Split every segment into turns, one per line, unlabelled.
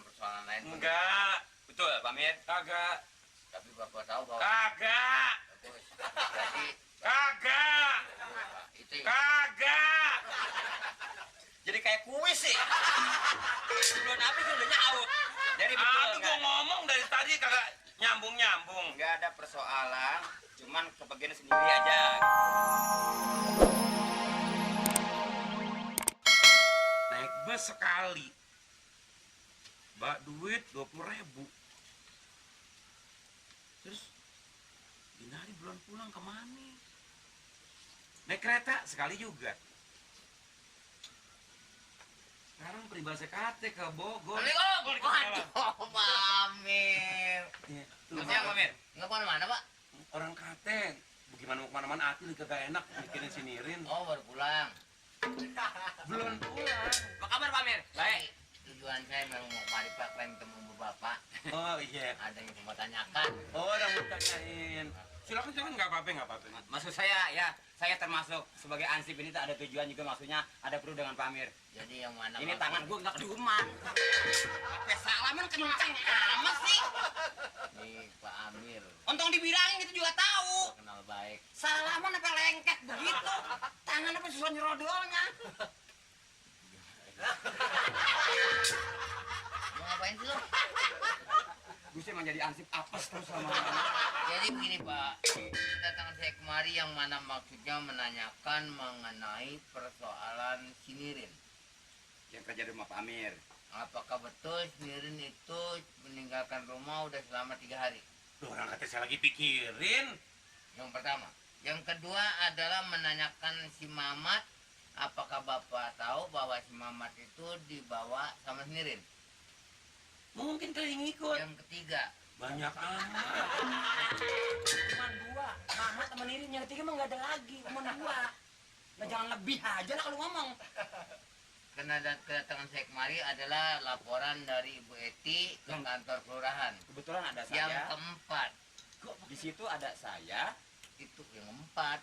persoalan lain.
Enggak. Betul, Pak Mir? Kagak.
Tapi Bapak tahu bahwa
Kagak.
bagus. Jadi
Kagak.
itu
Kagak. Jadi kayak kuis sih. Belum habis udah nyaut. Jadi betul. Gua ngomong dari tadi kagak nyambung-nyambung.
nggak ada persoalan, cuman kebagian sendiri aja.
Naik bus sekali. Mbak duit 20.000. Terus ini hari belum pulang kemana? Naik kereta sekali juga. Sekarang peribahasa kate ke Bogor.
Waduh, Mamir.
Ya,
Maksudnya Mamir? Nggak kemana-mana, Pak?
orang kate, bagaimana mau kemana-mana Atil kagak enak mikirin si Nirin.
Oh, baru pulang.
Belum pulang.
Apa kabar, Pak Mir? Baik. Tujuan saya memang mau mari Pak, pengen ketemu Bapak.
Oh iya.
Ada yang mau tanyakan.
Oh, udah mau tanyain. Silakan silakan, nggak apa-apa.
Maksud saya ya, saya termasuk sebagai ansip ini tak ada tujuan juga, maksudnya ada perlu dengan Pak Mir. Jadi yang mana? Ini tangan gue nggak keduman. Apa salaman kenceng amat sih? Nih Pak Amir. Untung dibilangin itu juga tahu. Kenal baik. Salaman apa lengket begitu? Tangan apa susah nyerodolnya? Mau ngapain sih lo? Gue emang jadi ansip apes terus sama. Jadi begini Pak, kedatangan saya kemari yang mana maksudnya menanyakan mengenai persoalan Sinirin yang kerja di rumah Pak Amir. Apakah betul Sinirin itu meninggalkan rumah udah selama 3 hari?
Loh, orang kata saya lagi pikirin.
Yang pertama. Yang kedua adalah menanyakan si Mamat, apakah Bapak tahu bahwa si Mamat itu dibawa sama Sinirin?
Mungkin kalian ngikut.
Yang ketiga.
Banyak amat.
Cuman 2, Mamat sama Nirin. Yang ketiga mah nggak ada lagi, cuma 2. Nah, jangan lebih aja lah kalau ngomong. Karena kedatangan saya kemari adalah laporan dari Ibu Eti ke kantor kelurahan.
Kebetulan ada saya.
Yang keempat.
Di situ ada saya.
Itu yang keempat.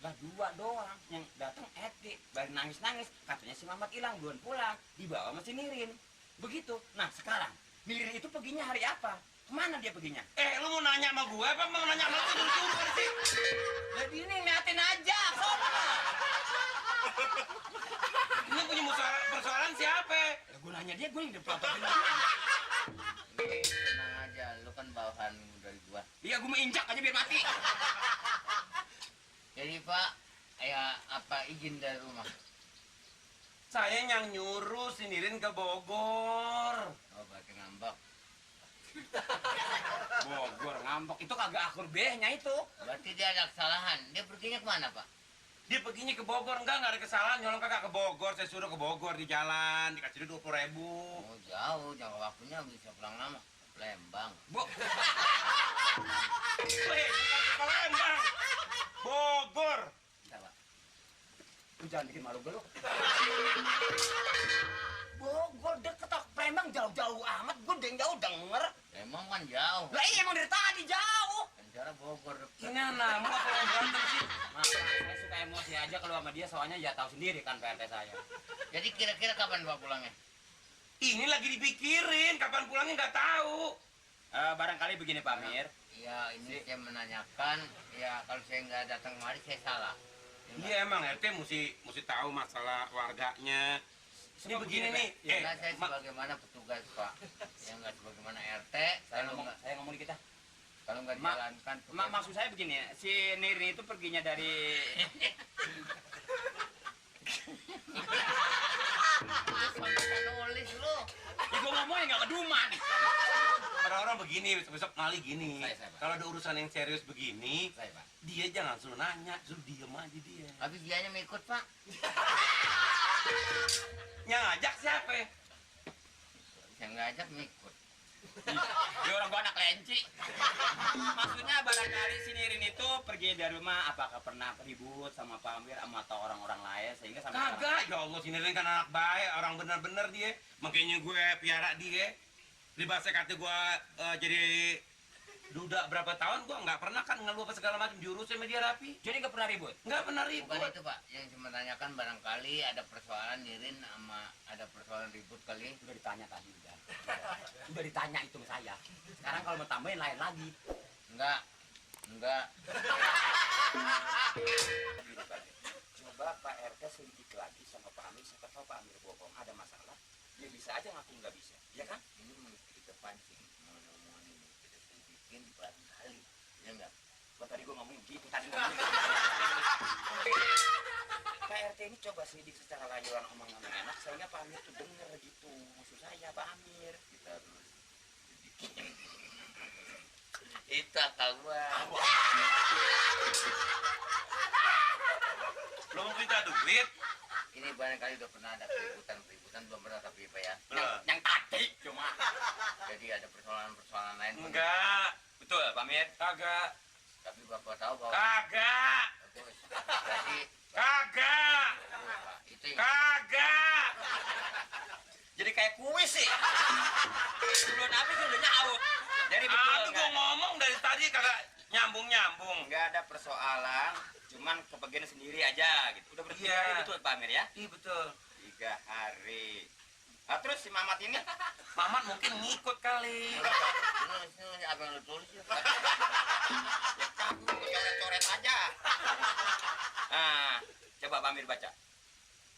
Lah 2 doang yang datang Eti. Baru nangis-nangis. Katanya si Mamat hilang, belum pulang. Dibawa sama si Nirin. Begitu. Nah sekarang Nirin itu perginya hari apa? Kemana dia perginya?
Lu mau nanya sama gue apa mau nanya sama lu dulu sih?
Jadi ini ngeliatin aja.
Ini punya persoalan siapa?
Ya, gue nanya dia, gue yang dipelototin.
Tenang aja, lu kan bawahan dari gua.
Iya, gue mau injak aja biar mati.
Jadi Pak, ya apa izin dari rumah?
Saya yang nyuruh si Nirin ke Bogor.
Oh, pakai ngambek.
Bogor ngambek itu kagak akur B-nya itu.
Berarti dia ada kesalahan. Dia perginya kemana Pak?
Dia perginya ke Bogor, enggak ada kesalahan. Nyolong kagak ke Bogor, saya suruh ke Bogor di jalan, dikasih dia 20.000.
Oh jauh, jangka waktunya bisa pulang lama. Lembang.
Bu. Weh, bukan ke Palembang. Bogor.
Bentar, Pak.
Lu jangan bikin malu gue lu. Bogor deket tak Palembang jauh-jauh amat. Gue jauh denger.
Emang kan jauh.
Lah iya emang dari tadi jauh.
Penjara Bogor dekat.
Ini anak, mau kalau berantem sih.
Maaf, saya suka emosi aja kalau sama dia soalnya ya tahu sendiri kan PRT saya.
Jadi kira-kira kapan Pak pulangnya?
Ini lagi dipikirin, kapan pulangnya nggak tahu.
Barangkali begini Pak Mir.
Ya ini saya menanyakan, ya kalau saya nggak datang kemari saya salah.
Iya emang RT mesti tahu masalah warganya. Ini begini nih,
Karena saya sebagaimana petugas Pak, yang nggak sebagaimana RT.
Saya ngomong di kita.
Kalau nggak dijalankan.
Maksud saya begini ya, si Nirin itu perginya dari
nulis lu.
ya gue ngomongnya nggak keduman.
orang-orang begini, besok kali gini.
Saya, Pak.
Kalau ada urusan yang serius begini,
Saya, Pak.
dia jangan suruh nanya, suruh diem aja dia.
Habis dianya mau ikut Pak.
Yang ngajak siapa?
Saya nggak ajak mau ikut.
Dia orang gua anak lenci. Maksudnya barangkali si Nirin itu pergi dari rumah apakah pernah ribut sama Pak Amir sama atau orang-orang lain sehingga sampai
Kagak, ya Allah, si Nirin kan anak baik, orang bener-bener dia. Makanya gue piara dia. Di bahasa kata gue jadi Udah berapa tahun gua nggak pernah kan ngeluh apa segala macam, diurusin sama dia rapi.
Jadi nggak pernah ribut?
Nggak pernah ribut.
Bukan itu Pak, yang cuma tanyakan barangkali ada persoalan Nirin sama ada persoalan ribut kali.
Udah ditanya tadi udah. Udah ditanya itu sama saya. Sekarang kalau mau tambahin lain lagi.
Enggak.
Coba Pak RT selidiki lagi sama Pak Amir, siapa tahu Pak Amir bohong, ada masalah. Dia bisa aja ngaku nggak bisa, ya kan?
Ini mesti kita pancing. Mau ini kita selidikin barangkali. Ya enggak?
Gua tadi gua ngomong gitu tadi ngomong. Pak RT ini coba selidik secara layuan omong-omong enak sehingga Pak Amir tuh denger gitu. Maksud saya Pak Amir.
Kita harus selidikin. Itu kawan.
Lo mau minta duit?
Ini barangkali udah pernah ada keributan belum pernah tapi Pak ya.
Yang tadi cuma.
Jadi ada persoalan lain.
Enggak.
Betul Pak Amir?
Kagak.
Tapi Bapak tahu bahwa
Kagak.
bagus. Jadi
Kagak.
Pak, itu yang
Kagak.
Jadi kayak kuis sih. Belum habis udah nyaut. Jadi betul
Aduh,
nggak
gua ngomong dari tadi kagak nyambung.
nggak ada persoalan, cuman kebagian sendiri aja gitu. Udah berarti
Iya.
betul Pak Amir ya?
Iya betul.
3 hari. Nah, terus si Mamat ini
Mamat mungkin ngikut kali.
ini apa yang lu tulis ya?
coret-coret aja. Nah, coba Pak Amir baca.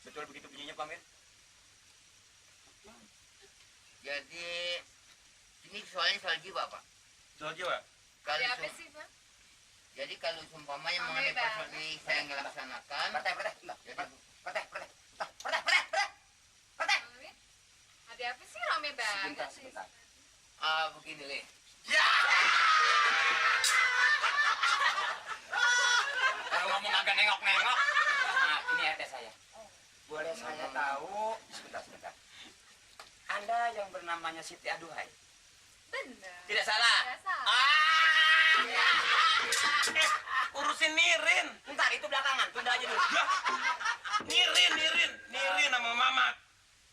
Betul begitu bunyinya Pak Amir?
Jadi ini soalnya soal jiwa Pak.
Soal jiwa.
Kalau
Ada apa
sum-
sih, Pak?
jadi kalau sumpamanya
Rame
mengenai
banget.
persoalan ini saya ngelaksanakan.
Perteh.
Rame? Ada apa sih rame banget sih?
Sebentar.
Begini Le.
Kalau ngomong agak nengok-nengok. Nah, ini RT saya. Boleh saya tahu? Sebentar. Anda yang bernamanya Siti Aduhai.
Bener.
Tidak salah.
Tidak salah.
Urusin Nirin.
Bentar, itu belakangan. Tunda aja dulu.
Ya. Nirin sama Mamat.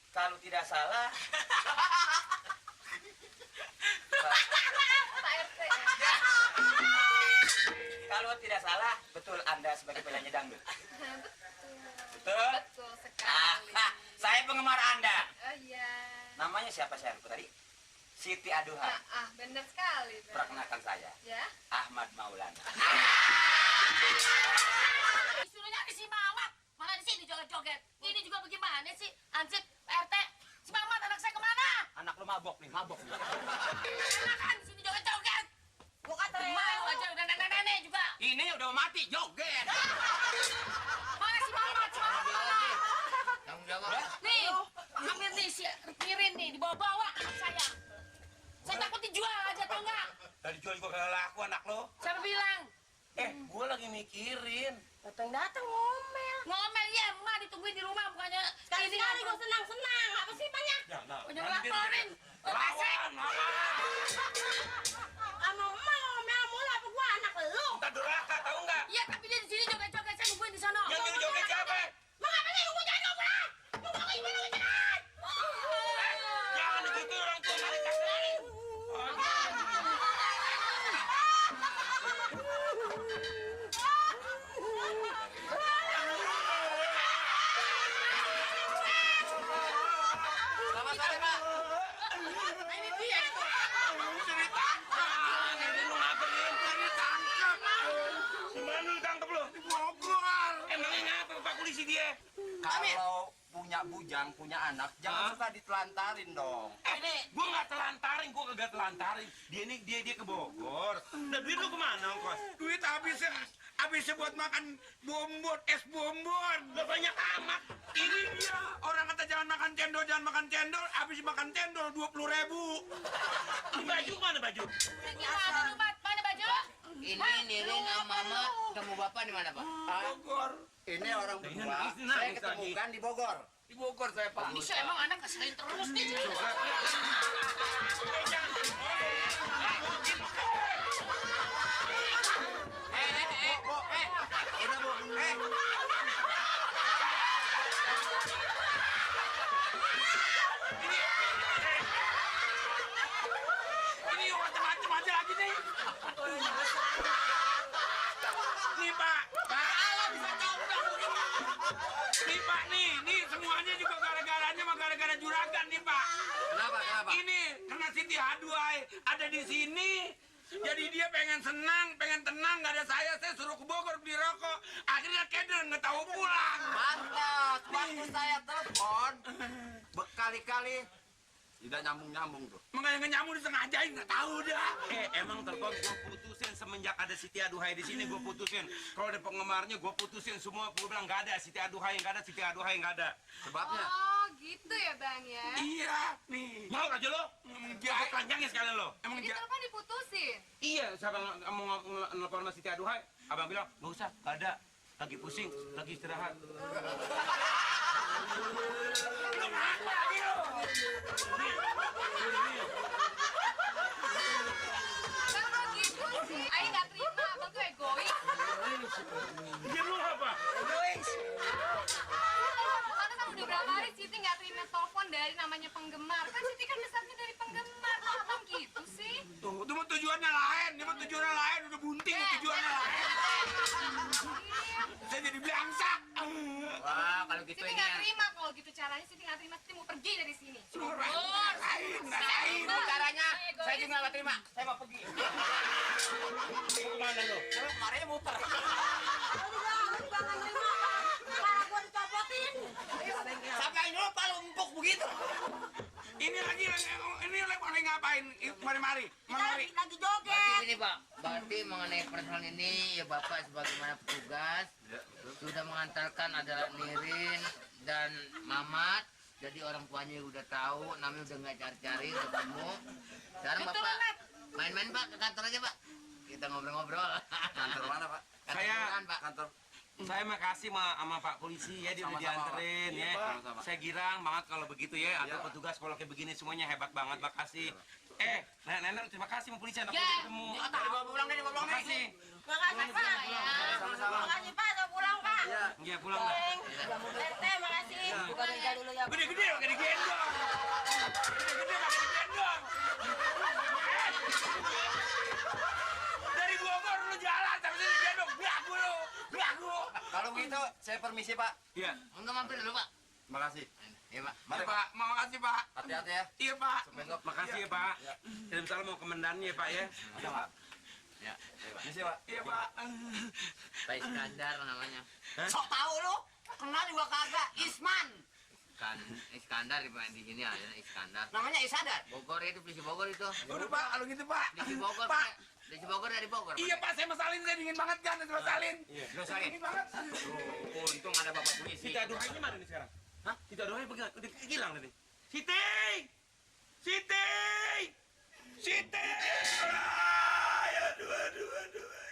Kalau tidak salah,
Pak RT.
kalau tidak salah, betul Anda sebagai penyanyi dangdut.
Betul.
Betul?
Betul sekali.
Saya penggemar Anda.
Oh iya.
Namanya siapa saya lupa tadi? Siti Aduhai.
Bener sekali. Pak.
Perkenalkan saya,
Ya.
Ahmad Maulana.
Disuruhnya di si Mamat, malah di sini joget-joget. Ini juga bagaimana sih? Ansip, RT, si Mamat anak saya kemana?
Anak lu mabok nih.
Enakan di sini joget-joget. Gua kata mau aja udah nenek-nenek juga.
Ini udah mati, joget.
Mana si Mamat? Si Mamat mana?
Tanggung jawab.
Nih, Amir nih, si Nirin nih, dibawa-bawa anak saya. Saya takut dijual aja, tau nggak?
Tadi jual juga kagak laku anak lo.
Siapa bilang?
Gua lagi mikirin.
Datang ngomel. Ngomel ya, emak ditungguin di rumah bukannya. Sekali-sekali gua senang-senang. Apa sih banyak?
Ya, nah.
Jangan laporin.
Lawan.
Sama emak ngomel mulu apa gua anak lu?
Entah durhaka tahu nggak?
Iya, tapi dia di sini joget-joget, saya nungguin di sana.
Yang nyuruh joget siapa?
Mengapa sih nunggu jangan ngobrol? Nunggu gimana jangan?
Jangan begitu orang tua kali kasih.
Selamat sore, Pak.
Ini dia itu.
Nirin lu ngapain? Di mana lu ditangkap lu? Di Bogor. Emangnya ngapa Pak polisi dia?
Kalau punya bujang, punya anak, jangan suka ditelantarin dong.
Gua nggak telantarin, gua kagak telantarin. Dia ke Bogor. Nah, duit lu kemana, ongkos?
Duit habisnya buat makan bombon, es bombon.
Lo banyak amat.
Ini dia, orang kata jangan makan cendol, habis makan cendol 20.000.
Baju mana baju?
Gimana lu, Mat? Mana baju?
Ini Nirin sama Mama ketemu Bapak di mana Pak?
Bogor.
Ini orang
Ini
berdua,
nangis,
saya
nangis
ketemukan di Bogor.
Di Bogor saya Pak.
Bisa emang anak keselin terus nih.
Udah bu,
Ini macam-macam aja lagi nih. pengen senang, pengen tenang, nggak ada saya suruh ke Bogor beli rokok. Akhirnya Kedel nggak tahu pulang.
Pantas, waktu saya telepon berkali-kali tidak nyambung tuh.
Makanya nggak nyambung disengajain, nggak tahu dah.
Emang telepon gue putusin semenjak ada Siti Aduhai di sini gue putusin. Kalau ada penggemarnya gue putusin semua. Gue bilang nggak ada Siti Aduhai, nggak ada Siti Aduhai, nggak ada.
Sebabnya
Oh, gitu ya, Bang ya.
Iya, nih.
Mau aja lo? Gue telanjangin sekalian lo.
Emang
Jadi telepon diputusin.
Iya, siapa mau nelfon sama Siti Aduhai? Abang bilang nggak usah, nggak ada. Lagi pusing, lagi istirahat.
Bang, kok gitu sih? Ayo nggak terima, Abang tuh egois.
Dia lu apa?
Karena kan udah berapa hari Siti nggak terima telepon dari namanya penggemar. Kan Siti kan besarnya dari penggemar. Kok Abang gitu sih?
Tuh, itu mah tujuannya lain. Dia mah tujuannya lain. Udah bunting tujuannya lain. Saya jadi belangsak.
Wah, kalau gitu
Siti
ini
nggak
yang
terima kalau gitu caranya. Siti nggak terima. Siti mau pergi dari sini.
Lain.
Caranya saya juga nggak terima. Saya mau pergi.
Kemana lo?
Saya kemarin muter. Sampai dulu palu empuk begitu.
Ini lagi ngapain? Mari.
Lagi joget.
Berarti ini Pak, berarti mengenai persoalan ini ya Bapak sebagaimana petugas sudah mengantarkan adalah Nirin dan Mamat. Jadi orang tuanya udah tahu, namanya udah nggak cari-cari, udah ketemu. Sekarang
Betul,
Bapak
Mat.
main-main Pak ke kantor aja Pak. Kita ngobrol-ngobrol.
kantor mana, Pak?
Saya-
Pak.
Kantor.
Saya makasih sama Pak Polisi ya, dia udah
Sama-sama,
dianterin
Pak.
ya.
Iya, Sama-sama.
Saya girang banget kalau begitu ya. Atau
Iya.
petugas kalau kayak begini semuanya hebat banget. Makasih. Nenek terima kasih sama polisi anak
Ya.
udah ketemu.
Dibawa pulang nih, dibawa pulang nih.
Makasih.
Makasih, Pak.
Sama-sama.
Makasih, Pak. Udah pulang, Pak.
Iya.
Iya pulang dah.
RT, makasih. Bukan aja dulu ya.
Gede-gede pakai digendong. Gede-gede pakai digendong. Dari Bogor lu jalan sampai sini digendong. Belagu.
Kalau begitu, saya permisi, Pak.
Iya.
Enggak mampir dulu Pak.
Makasih.
Iya Pak.
Mari Pak, mau kasih Pak.
Hati-hati ya.
Iya Pak.
Makasih ya Pak. Kirim salam mau komandannya ya Pak ya.
Iya, Pak.
Ya.
Permisi, Pak.
Iya Pak.
Pak Iskandar namanya.
Sok tahu lu. Kenal juga kagak. Isman.
Kan Iskandar di sini ada Iskandar.
Namanya Isadar.
Bogor itu polisi Bogor itu.
Udah Pak, kalau gitu Pak.
Polisi Bogor.
Pak.
Polisi Bogor dari Bogor. Pak.
Iya Pak, saya masalin saya dingin banget kan, saya masalin.
Iya. Dosain.
Dingin banget.
Oh, untung ada Bapak polisi. Siti Aduhainya mana nih sekarang? Hah? Siti Aduhai bagaimana? Udah hilang tadi.
Siti! Siti! Aduh.